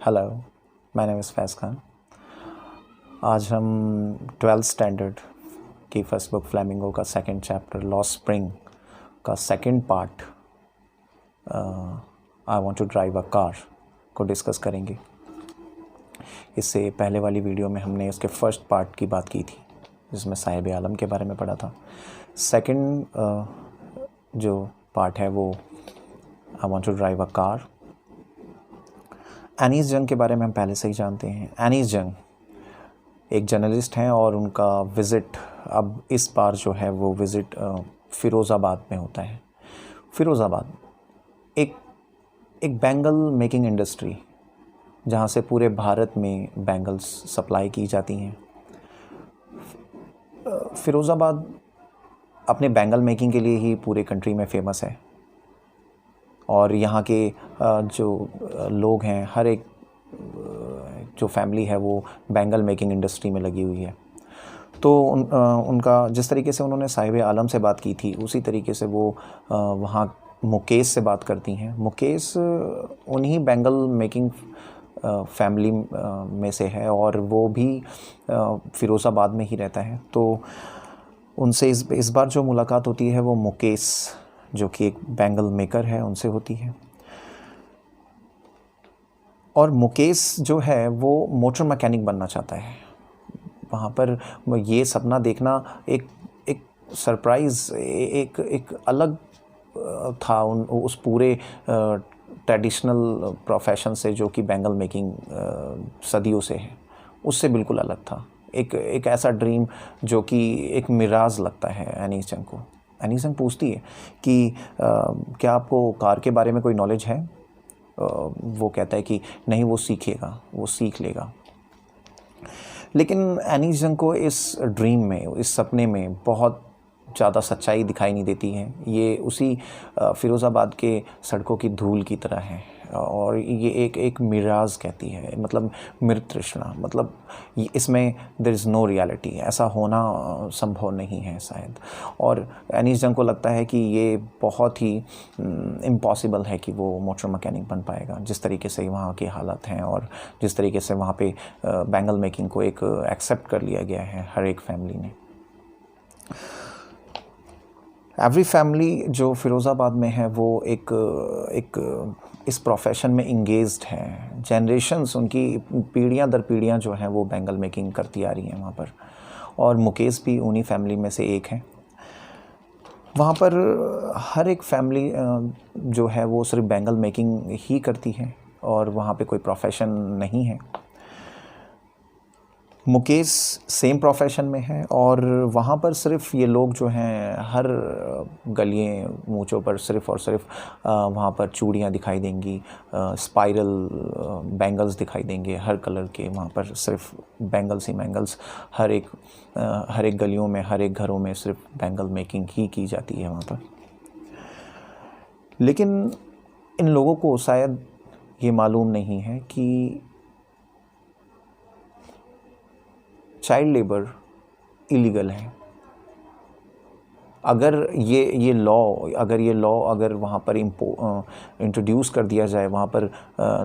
Hello, my name is Faiz Khan. आज हम 12th standard की फर्स्ट बुक फ्लैमिंगो का सेकंड चैप्टर लॉस्ट स्प्रिंग का second part I want to drive a car को discuss करेंगे। इससे पहले वाली वीडियो में हमने इसके फर्स्ट पार्ट की बात की थी जिसमें साहिब आलम के बारे में पढ़ा था। सेकंड जो पार्ट है वो I want to drive a car. Anees Jung के बारे में हम पहले से ही जानते हैं। एनीस जंग एक जर्नलिस्ट हैं और उनका विज़िट अब इस बार जो है वो विज़िट फ़िरोज़ाबाद में होता है। फ़िरोज़ाबाद एक बैंगल मेकिंग इंडस्ट्री जहाँ से पूरे भारत में बैंगल्स सप्लाई की जाती हैं। फ़िरोज़ाबाद अपने बैंगल मेकिंग के लिए ही पूरे कंट्री में फ़ेमस है और यहाँ के जो लोग हैं, हर एक जो फैमिली है वो बैंगल मेकिंग इंडस्ट्री में लगी हुई है। तो उनका जिस तरीके से उन्होंने साहिब आलम से बात की थी उसी तरीके से वो वहाँ मुकेश से बात करती हैं। मुकेश उन्हीं बैंगल मेकिंग फैमिली में से है और वो भी फ़िरोज़ाबाद में ही रहता है। तो उनसे इस बार जो मुलाकात होती है वो मुकेश जो कि एक बैंगल मेकर है उनसे होती है। और मुकेश जो है वो मोटर मैकेनिक बनना चाहता है। वहाँ पर ये सपना देखना एक सरप्राइज़, एक अलग था उस पूरे ट्रेडिशनल प्रोफेशन से जो कि बैंगल मेकिंग सदियों से है, उससे बिल्कुल अलग था। एक ऐसा ड्रीम जो कि एक मिराज लगता है एनीस जंग को। एनीस जंग पूछती है कि क्या आपको कार के बारे में कोई नॉलेज है? वो कहता है कि नहीं, वो सीखेगा, वो सीख लेगा। लेकिन एनीस जंग को इस ड्रीम में, इस सपने में बहुत ज़्यादा सच्चाई दिखाई नहीं देती है। ये उसी फ़िरोज़ाबाद के सड़कों की धूल की तरह है और ये एक मिराज कहती है, मतलब मृत तृष्णा, मतलब इसमें देयर इज़ नो रियलिटी, ऐसा होना संभव नहीं है शायद। और एनीस जंग को लगता है कि ये बहुत ही इम्पॉसिबल है कि वो मोटर मैकेनिक बन पाएगा, जिस तरीके से वहाँ की हालत हैं और जिस तरीके से वहाँ पे बैंगल मेकिंग को एक एक्सेप्ट कर लिया गया है हर एक फैमिली ने। एवरी फैमिली जो फ़िरोज़ाबाद में है वो एक इस प्रोफेशन में इंगेज्ड है। जनरेशन्स, उनकी पीढ़ियाँ दर पीढ़ियाँ जो हैं वो बैंगल मेकिंग करती आ रही हैं वहाँ पर, और मुकेश भी उन्हीं फैमिली में से एक है। वहाँ पर हर एक फैमिली जो है वो सिर्फ बैंगल मेकिंग ही करती है और वहाँ पे कोई प्रोफेशन नहीं है। मुकेश सेम प्रोफेशन में है और वहाँ पर सिर्फ ये लोग जो हैं हर गलियों मूँचों पर सिर्फ और सिर्फ वहाँ पर चूड़ियाँ दिखाई देंगी, स्पाइरल बैंगल्स दिखाई देंगे हर कलर के। वहाँ पर सिर्फ बैंगल्स ही बैंगल्स, हर एक गलियों में, हर एक घरों में सिर्फ बैंगल मेकिंग ही की जाती है वहाँ पर। लेकिन इन लोगों को शायद ये मालूम नहीं है कि चाइल्ड लेबर इलीगल है। अगर ये लॉ अगर वहाँ पर इंट्रोड्यूस कर दिया जाए, वहाँ पर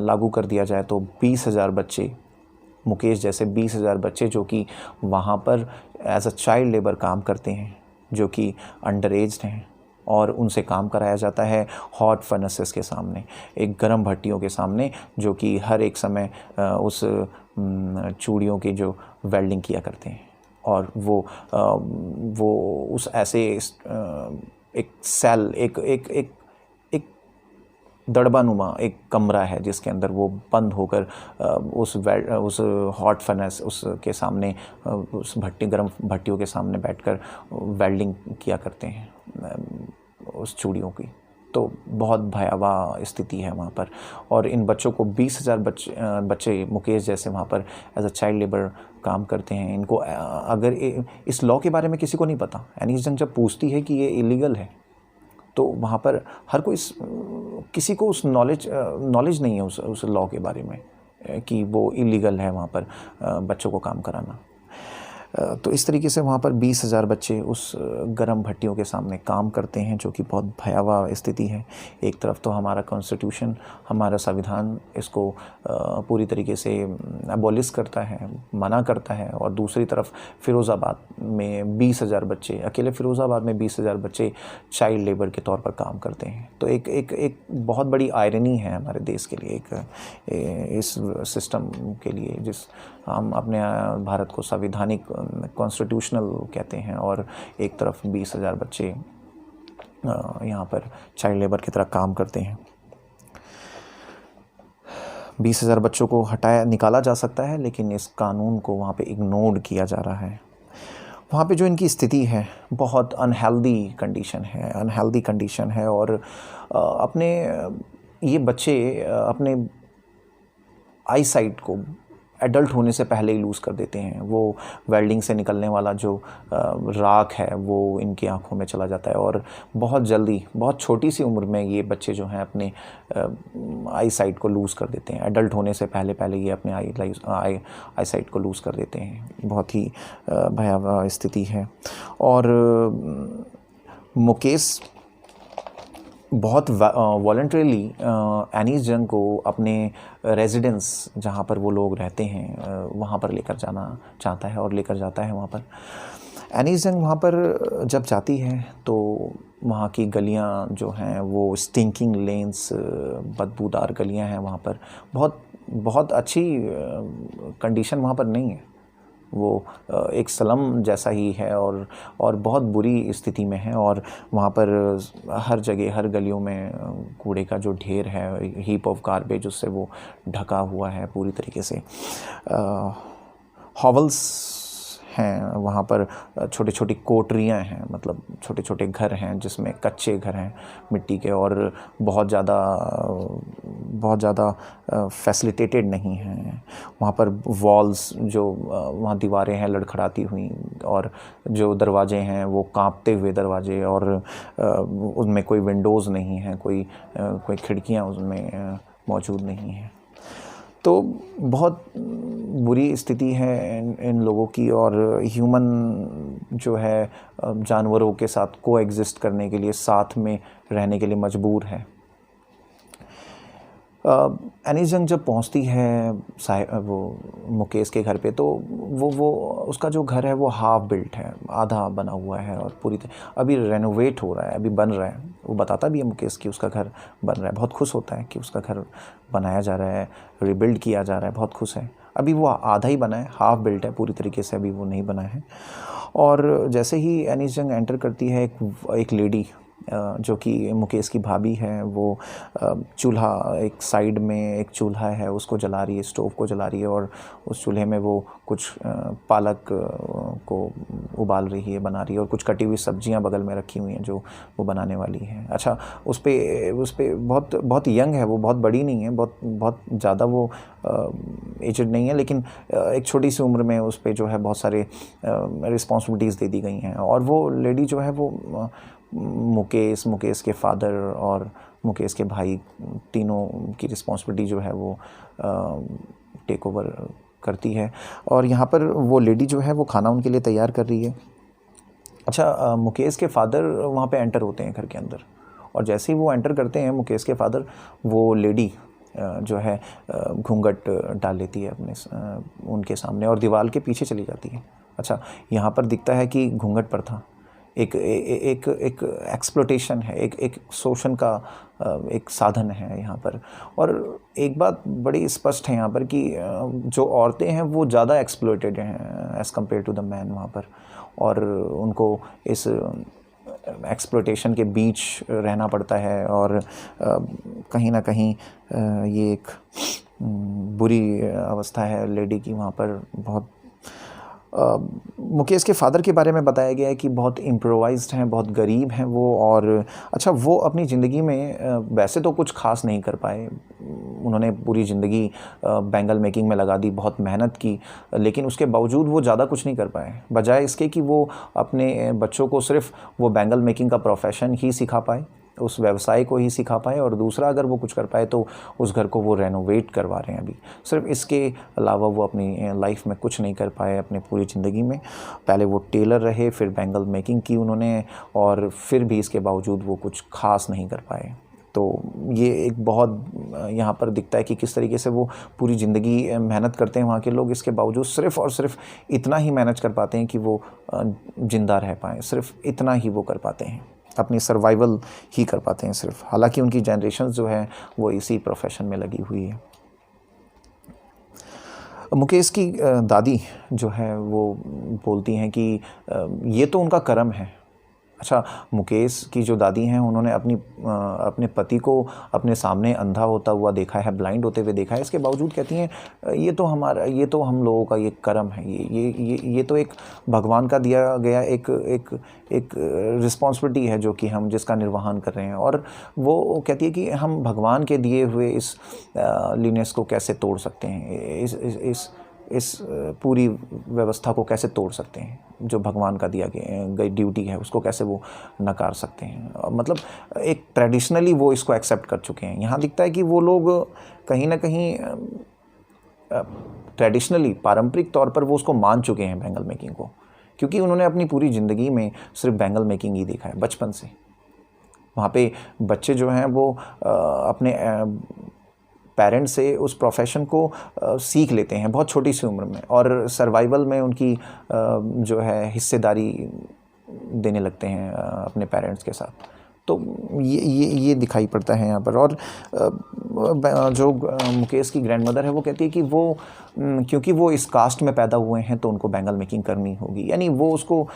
लागू कर दिया जाए, तो 20,000 बच्चे, मुकेश जैसे 20,000 बच्चे जो कि वहाँ पर एज अ चाइल्ड लेबर काम करते हैं, जो कि अंडर एज्ड हैं, और उनसे काम कराया जाता है हॉट फर्नेसेस के सामने, एक गर्म भट्टियों के सामने, जो कि हर एक समय उस चूड़ियों की जो वेल्डिंग किया करते हैं। और वो उस ऐसे एक सेल, एक दड़बानुमा एक कमरा है जिसके अंदर वो बंद होकर उस हॉट फर्नेस उसके सामने, उस गर्म भट्टियों के सामने बैठकर वेल्डिंग किया करते हैं उस चूड़ियों की। तो बहुत भयावह स्थिति है वहाँ पर। और इन बच्चों को 20,000 बच्चे मुकेश जैसे वहाँ पर एज अ चाइल्ड लेबर काम करते हैं। इनको अगर इस लॉ के बारे में किसी को नहीं पता। एनीस जंग जब पूछती है कि ये इलीगल है तो वहाँ पर हर कोई, किसी को उस नॉलेज नहीं है उस लॉ के बारे में कि वो इलीगल है वहाँ पर बच्चों को काम कराना। तो इस तरीके से वहाँ पर 20,000 बच्चे उस गर्म भट्टियों के सामने काम करते हैं, जो कि बहुत भयावह स्थिति है। एक तरफ तो हमारा कॉन्स्टिट्यूशन, हमारा संविधान इसको पूरी तरीके से अबॉलिश करता है, मना करता है, और दूसरी तरफ फ़िरोज़ाबाद में 20,000 बच्चे, अकेले फ़िरोज़ाबाद में 20,000 बच्चे चाइल्ड लेबर के तौर पर काम करते हैं। तो एक बहुत बड़ी आयरनी है हमारे देश के लिए, इस सिस्टम के लिए, जिस हम अपने भारत को संवैधानिक कॉन्स्टिट्यूशनल कहते हैं, और एक तरफ 20,000 बच्चे यहाँ पर चाइल्ड लेबर की तरह काम करते हैं। 20,000 बच्चों को निकाला जा सकता है, लेकिन इस कानून को वहाँ पे इग्नोर किया जा रहा है। वहाँ पे जो इनकी स्थिति है, बहुत अनहेल्दी कंडीशन है, और अपने ये बच्चे अपने आई साइट को एडल्ट होने से पहले ही लूज़ कर देते हैं। वो वेल्डिंग से निकलने वाला जो राख है वो इनकी आंखों में चला जाता है, और बहुत जल्दी, बहुत छोटी सी उम्र में ये बच्चे जो हैं अपने आई साइट को लूज़ कर देते हैं। एडल्ट होने से पहले ये अपने आई साइट को लूज़ कर देते हैं। बहुत ही भयावह स्थिति है। और मुकेश बहुत वॉलंटरीली एनीस जंग को अपने रेजिडेंस, जहाँ पर वो लोग रहते हैं, वहाँ पर लेकर जाना चाहता है और लेकर जाता है वहाँ पर। एनीस जंग वहाँ पर जब जाती है तो वहाँ की गलियाँ जो हैं वो स्टिंकिंग लेन्स, बदबूदार गलियाँ हैं वहाँ पर। बहुत अच्छी कंडीशन वहाँ पर नहीं है। वो एक स्लम जैसा ही है, और बहुत बुरी स्थिति में है। और वहाँ पर हर जगह, हर गलियों में कूड़े का जो ढेर है, हीप ऑफ गार्बेज, उससे वो ढका हुआ है पूरी तरीके से। हॉवल्स हैं वहाँ पर, छोटी छोटी कोठरियाँ हैं, मतलब छोटे छोटे घर हैं जिसमें कच्चे घर हैं मिट्टी के, और बहुत ज़्यादा फैसिलिटेटेड नहीं हैं। वहाँ पर वॉल्स, जो वहाँ दीवारें हैं लड़खड़ाती हुई, और जो दरवाजे हैं वो कांपते हुए दरवाजे, और उनमें कोई विंडोज़ नहीं हैं, कोई खिड़कियाँ उसमें मौजूद नहीं हैं। तो बहुत बुरी स्थिति है इन लोगों की, और ह्यूमन जो है जानवरों के साथ कोएग्जिस्ट करने के लिए, साथ में रहने के लिए मजबूर है। एनीस जंग जब पहुंचती है वो मुकेश के घर पे, तो वो उसका जो घर है वो हाफ बिल्ट है, आधा बना हुआ है, और पूरी तरह अभी रेनोवेट हो रहा है, अभी बन रहा है। वो बताता भी है मुकेश कि उसका घर बन रहा है, बहुत खुश होता है कि उसका घर बनाया जा रहा है, रिबिल्ड किया जा रहा है, बहुत खुश है। अभी वो आधा ही बना है, हाफ बिल्ट है, पूरी तरीके से अभी वो नहीं बना है। और जैसे ही एनीस जंग एंटर करती है, एक लेडी जो कि मुकेश की भाभी है, वो चूल्हा, एक साइड में एक चूल्हा है उसको जला रही है, स्टोव को जला रही है, और उस चूल्हे में वो कुछ पालक को उबाल रही है, बना रही है, और कुछ कटी हुई सब्जियां बगल में रखी हुई हैं जो वो बनाने वाली हैं। अच्छा, उस पे बहुत यंग है वो, बहुत बड़ी नहीं है, बहुत ज़्यादा वो एजड नहीं है, लेकिन एक छोटी सी उम्र में उस पर जो है बहुत सारे रिस्पॉन्सिबिलिटीज़ दे दी गई हैं। और वो लेडी जो है वो मुकेश के फादर और मुकेश के भाई, तीनों की रिस्पॉन्सिबिलिटी जो है वो टेक ओवर करती है। और यहाँ पर वो लेडी जो है वो खाना उनके लिए तैयार कर रही है। अच्छा, मुकेश के फादर वहाँ पे एंटर होते हैं घर के अंदर, और जैसे ही वो एंटर करते हैं मुकेश के फादर, वो लेडी जो है घूंघट डाल लेती है उनके सामने, और दीवार के पीछे चली जाती है। अच्छा, यहाँ पर दिखता है कि घूंघट पर था एक एक्सप्लोटेशन है, एक शोषण का एक साधन है यहाँ पर। और एक बात बड़ी स्पष्ट है यहाँ पर कि जो औरतें हैं वो ज़्यादा एक्सप्लोटेड हैं as compared to the man वहाँ पर, और उनको इस एक्सप्लोटेशन के बीच रहना पड़ता है। और कहीं ना कहीं ये एक बुरी अवस्था है लेडी की वहाँ पर। बहुत मुकेश के फादर के बारे में बताया गया है कि बहुत इम्प्रोवाइज्ड हैं, बहुत गरीब हैं वो। और अच्छा, वो अपनी ज़िंदगी में वैसे तो कुछ खास नहीं कर पाए, उन्होंने पूरी ज़िंदगी बैंगल मेकिंग में लगा दी, बहुत मेहनत की, लेकिन उसके बावजूद वो ज़्यादा कुछ नहीं कर पाए। बजाय इसके कि वो अपने बच्चों को सिर्फ वो बैंगल मेकिंग का प्रोफेशन ही सिखा पाए, उस व्यवसाय को ही सिखा पाए, और दूसरा अगर वो कुछ कर पाए तो उस घर को वो रेनोवेट करवा रहे हैं अभी। सिर्फ इसके अलावा वो अपनी लाइफ में कुछ नहीं कर पाए अपनी पूरी ज़िंदगी में। पहले वो टेलर रहे, फिर बैंगल मेकिंग की उन्होंने, और फिर भी इसके बावजूद वो कुछ खास नहीं कर पाए। तो ये एक बहुत यहाँ पर दिखता है कि किस तरीके से वो पूरी ज़िंदगी मेहनत करते हैं वहाँ के लोग, इसके बावजूद सिर्फ़ और सिर्फ इतना ही मैनेज कर पाते हैं कि वो ज़िंदा रह पाएँ। सिर्फ इतना ही वो कर पाते हैं, अपनी सर्वाइवल ही कर पाते हैं सिर्फ। हालांकि उनकी जनरेशन जो है वो इसी प्रोफेशन में लगी हुई है। मुकेश की दादी जो है वो बोलती हैं कि ये तो उनका कर्म है। अच्छा, मुकेश की जो दादी हैं उन्होंने अपने पति को अपने सामने अंधा होता हुआ देखा है, ब्लाइंड होते हुए देखा है, इसके बावजूद कहती हैं ये तो हम लोगों का ये कर्म है, ये तो एक भगवान का दिया गया एक रिस्पॉन्सिबिलिटी है जो कि हम जिसका निर्वहन कर रहे हैं। और वो कहती है कि हम भगवान के दिए हुए इस लीनियस को कैसे तोड़ सकते हैं, इस पूरी व्यवस्था को कैसे तोड़ सकते हैं, जो भगवान का दिया गई ड्यूटी है उसको कैसे वो नकार सकते हैं। मतलब एक ट्रेडिशनली वो इसको एक्सेप्ट कर चुके हैं। यहाँ दिखता है कि वो लोग कहीं ना कहीं ट्रेडिशनली पारंपरिक तौर पर वो उसको मान चुके हैं बैंगल मेकिंग को, क्योंकि उन्होंने अपनी पूरी ज़िंदगी में सिर्फ बैंगल मेकिंग ही देखा है बचपन से। वहाँ पे बच्चे जो हैं वो अपने पेरेंट्स से उस प्रोफेशन को सीख लेते हैं बहुत छोटी सी उम्र में, और सर्वाइवल में उनकी जो है हिस्सेदारी देने लगते हैं अपने पेरेंट्स के साथ। तो ये दिखाई पड़ता है यहाँ पर। और जो मुकेश की ग्रैंडमदर है वो कहती है कि वो क्योंकि वो इस कास्ट में पैदा हुए हैं तो उनको बैंगल मेकिंग करनी होगी, यानी वो उसको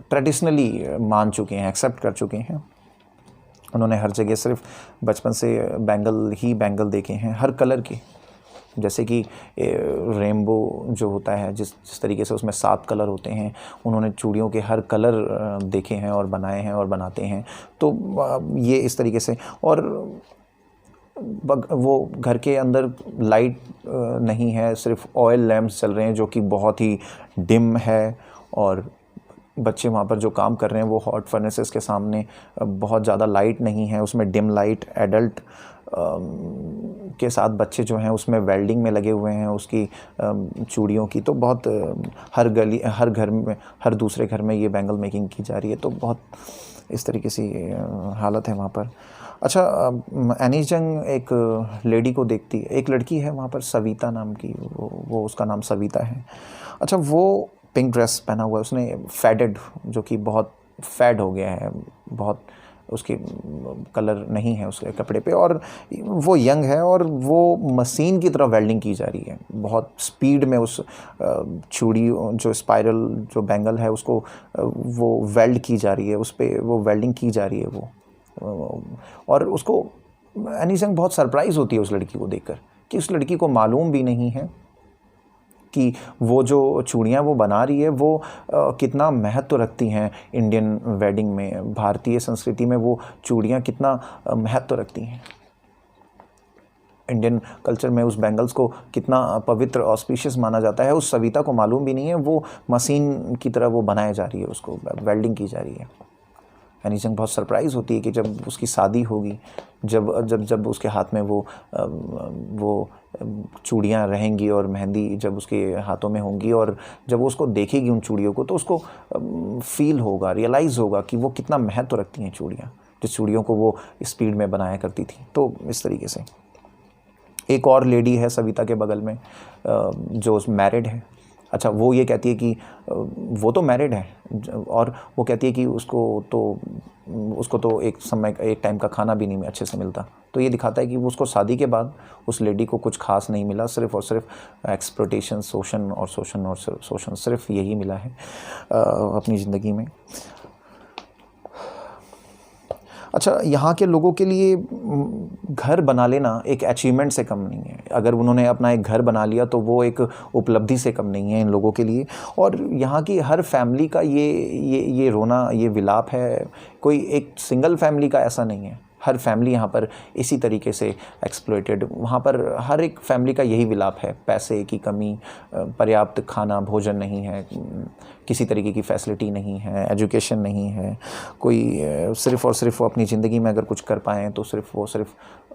ट्रेडिशनली मान चुके हैं, एक्सेप्ट कर चुके हैं। उन्होंने हर जगह सिर्फ बचपन से बैंगल देखे हैं, हर कलर के, जैसे कि रेनबो जो होता है, जिस तरीके से उसमें 7 कलर होते हैं, उन्होंने चूड़ियों के हर कलर देखे हैं और बनाए हैं और बनाते हैं। तो ये इस तरीके से, और वो घर के अंदर लाइट नहीं है, सिर्फ ऑयल लैम्प्स चल रहे हैं जो कि बहुत ही डिम है, और बच्चे वहाँ पर जो काम कर रहे हैं वो हॉट फर्नेसेस के सामने, बहुत ज़्यादा लाइट नहीं है, उसमें डिम लाइट, एडल्ट के साथ बच्चे जो हैं उसमें वेल्डिंग में लगे हुए हैं उसकी चूड़ियों की। तो बहुत हर घर में, हर दूसरे घर में ये बैंगल मेकिंग की जा रही है। तो बहुत इस तरीके से हालत है वहाँ पर। अच्छा, एनीस जंग एक लेडी को देखती है, एक लड़की है वहाँ पर सविता नाम की, वो उसका नाम सविता है। अच्छा, वो पिंक ड्रेस पहना हुआ है उसने, फेडेड, जो कि बहुत फेड हो गया है, बहुत उसके कलर नहीं है उसके कपड़े पे, और वो यंग है और वो मशीन की तरह वेल्डिंग की जा रही है बहुत स्पीड में। उस चूड़ी जो स्पाइरल जो बैंगल है उसको वो वेल्ड की जा रही है, उस पर वो वेल्डिंग की जा रही है वो। और उसको एनीस जंग बहुत सरप्राइज़ होती है उस लड़की को देखकर, कि उस लड़की को मालूम भी नहीं है कि वो जो चूड़ियाँ वो बना रही है वो कितना महत्व रखती हैं इंडियन वेडिंग में, भारतीय संस्कृति में वो चूड़ियाँ कितना महत्व रखती हैं, इंडियन कल्चर में उस बैंगल्स को कितना पवित्र ऑस्पिशियस माना जाता है। उस सविता को मालूम भी नहीं है, वो मशीन की तरह वो बनाई जा रही है, उसको वेल्डिंग की जा रही है। एनीस जंग बहुत सरप्राइज़ होती है कि जब उसकी शादी होगी, जब उसके हाथ में वो चूड़ियाँ रहेंगी और मेहंदी जब उसके हाथों में होंगी, और जब वो उसको देखेगी उन चूड़ियों को, तो उसको फील होगा, रियलाइज़ होगा कि वो कितना महत्व रखती हैं चूड़ियाँ, जिस चूड़ियों को वो स्पीड में बनाया करती थी। तो इस तरीके से एक और लेडी है सविता के बगल में जो मैरिड है। अच्छा, वो ये कहती है कि वो तो मैरिड है, और वो कहती है कि उसको तो एक टाइम का खाना भी नहीं अच्छे से मिलता। तो ये दिखाता है कि उसको शादी के बाद उस लेडी को कुछ खास नहीं मिला, सिर्फ और सिर्फ एक्सप्लॉयटेशन, शोषण सिर्फ यही मिला है अपनी ज़िंदगी में। अच्छा, यहाँ के लोगों के लिए घर बना लेना एक अचीवमेंट से कम नहीं है। अगर उन्होंने अपना एक घर बना लिया तो वो एक उपलब्धि से कम नहीं है इन लोगों के लिए। और यहाँ की हर फैमिली का ये रोना, ये विलाप है, कोई एक सिंगल फैमिली का ऐसा नहीं है। हर फैमिली यहाँ पर इसी तरीके से एक्सप्लॉइटेड। वहाँ पर हर एक फैमिली का यही विलाप है, पैसे की कमी, पर्याप्त खाना भोजन नहीं है, किसी तरीके की फैसिलिटी नहीं है, एजुकेशन नहीं है, कोई सिर्फ़ और सिर्फ वो अपनी ज़िंदगी में अगर कुछ कर पाएँ तो सिर्फ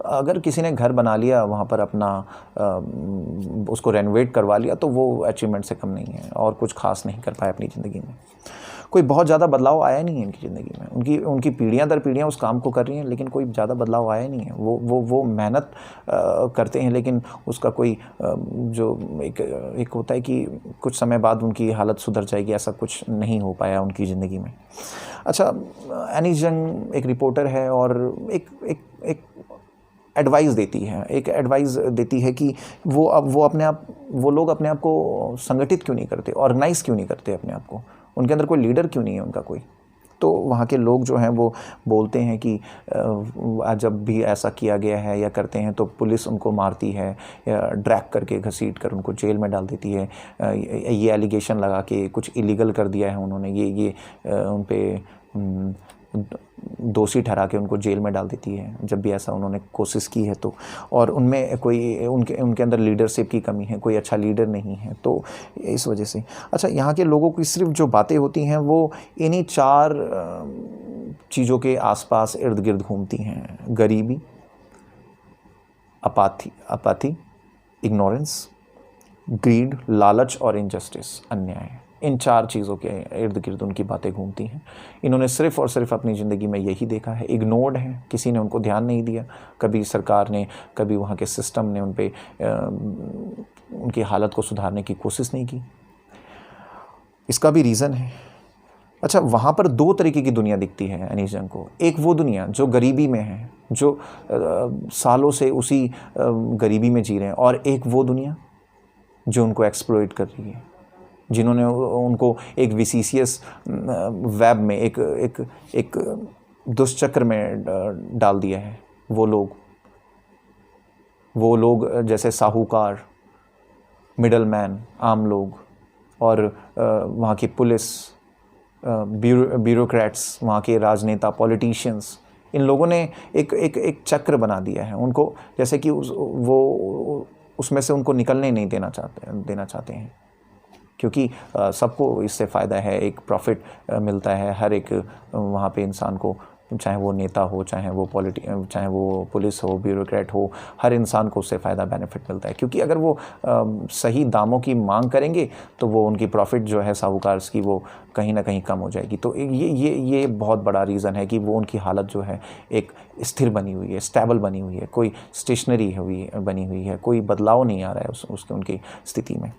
अगर किसी ने घर बना लिया वहाँ पर अपना उसको रेनोवेट करवा लिया तो वो अचीवमेंट से कम नहीं है, और कुछ खास नहीं कर पाए अपनी ज़िंदगी में। कोई बहुत ज़्यादा बदलाव आया नहीं है इनकी ज़िंदगी में। उनकी पीढ़ियाँ दर पीढ़ियाँ उस काम को कर रही हैं, लेकिन कोई ज़्यादा बदलाव आया नहीं है। वो मेहनत करते हैं, लेकिन उसका कोई जो एक होता है कि कुछ समय बाद उनकी हालत सुधर जाएगी, ऐसा कुछ नहीं हो पाया उनकी ज़िंदगी में। अच्छा, एनीस जंग एक रिपोर्टर है और एक एडवाइस देती है कि वो लोग अपने आप को संगठित क्यों नहीं करते, ऑर्गेनाइज़ क्यों नहीं करते अपने आप को, उनके अंदर कोई लीडर क्यों नहीं है उनका कोई। तो वहाँ के लोग जो हैं वो बोलते हैं कि जब भी ऐसा किया गया है या करते हैं तो पुलिस उनको मारती है या ड्रैग करके घसीट कर उनको जेल में डाल देती है, ये एलिगेशन लगा के कुछ इलीगल कर दिया है उन्होंने, ये उन पे दोषी ठहरा के उनको जेल में डाल देती है जब भी ऐसा उन्होंने कोशिश की है तो। और उनमें कोई उनके अंदर लीडरशिप की कमी है, कोई अच्छा लीडर नहीं है, तो इस वजह से। अच्छा, यहाँ के लोगों की सिर्फ जो बातें होती हैं वो इन्हीं 4 चीज़ों के आसपास इर्द गिर्द घूमती हैं: गरीबी, अपाथी, इग्नोरेंस, ग्रीड, लालच और इनजस्टिस, अन्याय। इन 4 चीज़ों के इर्द गिर्द उनकी बातें घूमती हैं। इन्होंने सिर्फ़ और सिर्फ अपनी ज़िंदगी में यही देखा है, इग्नोर्ड है, किसी ने उनको ध्यान नहीं दिया, कभी सरकार ने, कभी वहाँ के सिस्टम ने उन पे उनकी हालत को सुधारने की कोशिश नहीं की। इसका भी रीज़न है। अच्छा, वहाँ पर 2 तरीके की दुनिया दिखती है एनीस जंग को। एक वो दुनिया जो गरीबी में है, जो सालों से उसी गरीबी में जी रहे हैं, और एक वो दुनिया जो उनको एक्सप्लॉइट कर रही है, जिन्होंने उनको एक विसिशियस वेब में, एक दुष्चक्र में डाल दिया है। वो लोग जैसे साहूकार, मिडलमैन, आम लोग, और वहाँ की पुलिस, ब्यूरोक्रेट्स, वहाँ के राजनेता, पॉलिटिशियंस, इन लोगों ने एक चक्र बना दिया है उनको, जैसे कि वो उसमें से उनको निकलने नहीं देना चाहते हैं, क्योंकि सबको इससे फ़ायदा है, एक प्रॉफिट मिलता है हर एक वहाँ पे इंसान को, चाहे वो नेता हो, चाहे वो पुलिस हो, ब्यूरोक्रेट हो, हर इंसान को उससे फ़ायदा, बेनिफिट मिलता है। क्योंकि अगर वो सही दामों की मांग करेंगे तो वो उनकी प्रॉफिट जो है साहूकार की, वो कहीं ना कहीं कम हो जाएगी। तो ये बहुत बड़ा रीज़न है कि वो उनकी हालत जो है एक स्थिर बनी हुई है, स्टेबल बनी हुई है, कोई स्टेशनरी बनी हुई है, कोई बदलाव नहीं आ रहा है उनकी स्थिति में।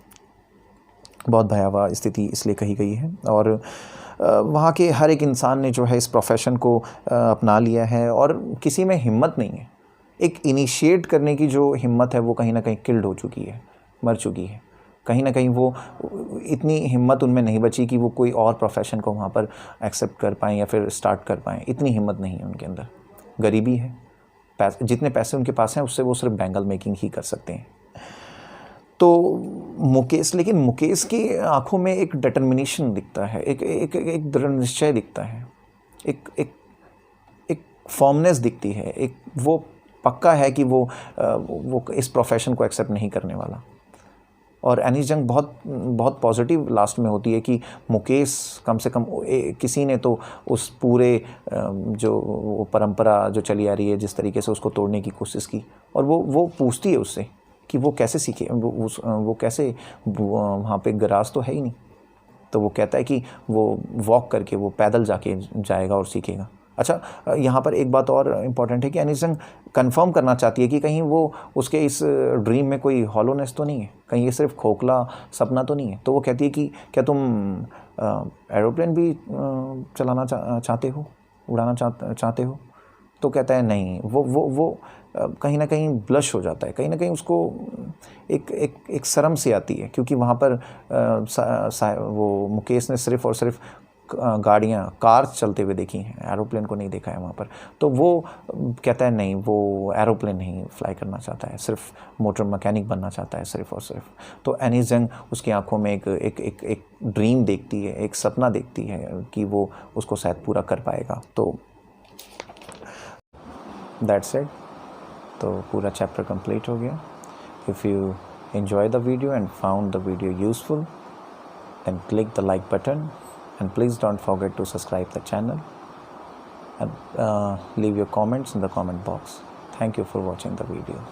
बहुत भयावह स्थिति इसलिए कही गई है। और वहाँ के हर एक इंसान ने जो है इस प्रोफेशन को अपना लिया है, और किसी में हिम्मत नहीं है, एक इनिशिएट करने की जो हिम्मत है वो कहीं ना कहीं किल्ड हो चुकी है, मर चुकी है। कहीं ना कहीं वो इतनी हिम्मत उनमें नहीं बची कि वो कोई और प्रोफेशन को वहाँ पर एक्सेप्ट कर पाएँ या फिर स्टार्ट कर पाएँ, इतनी हिम्मत नहीं है उनके अंदर। गरीबी है, जितने पैसे उनके पास हैं उससे वो सिर्फ बैंगल मेकिंग ही कर सकते हैं। तो लेकिन मुकेश की आंखों में एक डिटर्मिनेशन दिखता है, एक दृढ़ निश्चय दिखता है, एक फॉर्मनेस दिखती है, एक वो पक्का है कि वो इस प्रोफेशन को एक्सेप्ट नहीं करने वाला। और एनीस जंग बहुत पॉजिटिव लास्ट में होती है कि मुकेश कम से कम किसी ने तो उस पूरे जो परंपरा जो चली आ रही है जिस तरीके से उसको तोड़ने की कोशिश की, और वो पूछती है उससे कि वो कैसे सीखे, वो कैसे, वहाँ पे गराज तो है ही नहीं। तो वो कहता है कि वो वॉक करके, वो पैदल जाएगा और सीखेगा। अच्छा, यहाँ पर एक बात और इम्पॉर्टेंट है कि एनीस जंग कंफर्म करना चाहती है कि कहीं वो उसके इस ड्रीम में कोई हॉलोनेस तो नहीं है, कहीं ये सिर्फ खोखला सपना तो नहीं है। तो वो कहती है कि क्या तुम एरोप्लेन भी चलाना चाहते हो, उड़ाना चाहते हो? तो कहता है नहीं। वो कहीं ना कहीं ब्लश हो जाता है, कहीं ना कहीं उसको एक शर्म सी आती है, क्योंकि वहाँ पर वो मुकेश ने सिर्फ और सिर्फ कार चलते हुए देखी हैं, एरोप्लेन को नहीं देखा है वहाँ पर। तो वो कहता है नहीं, वो एरोप्लेन नहीं फ्लाई करना चाहता है, सिर्फ मोटर मैकेनिक बनना चाहता है सिर्फ और सिर्फ। तो एनीस जंग उसकी आंखों में एक ड्रीम देखती है, एक सपना देखती है कि वो उसको शायद पूरा कर पाएगा। तो दैट्स इट। तो पूरा चैप्टर कंप्लीट हो गया। If you enjoy the video and found the video useful, then click the like button, and please don't forget to subscribe the channel and leave your comments in the comment box. Thank you for watching the video.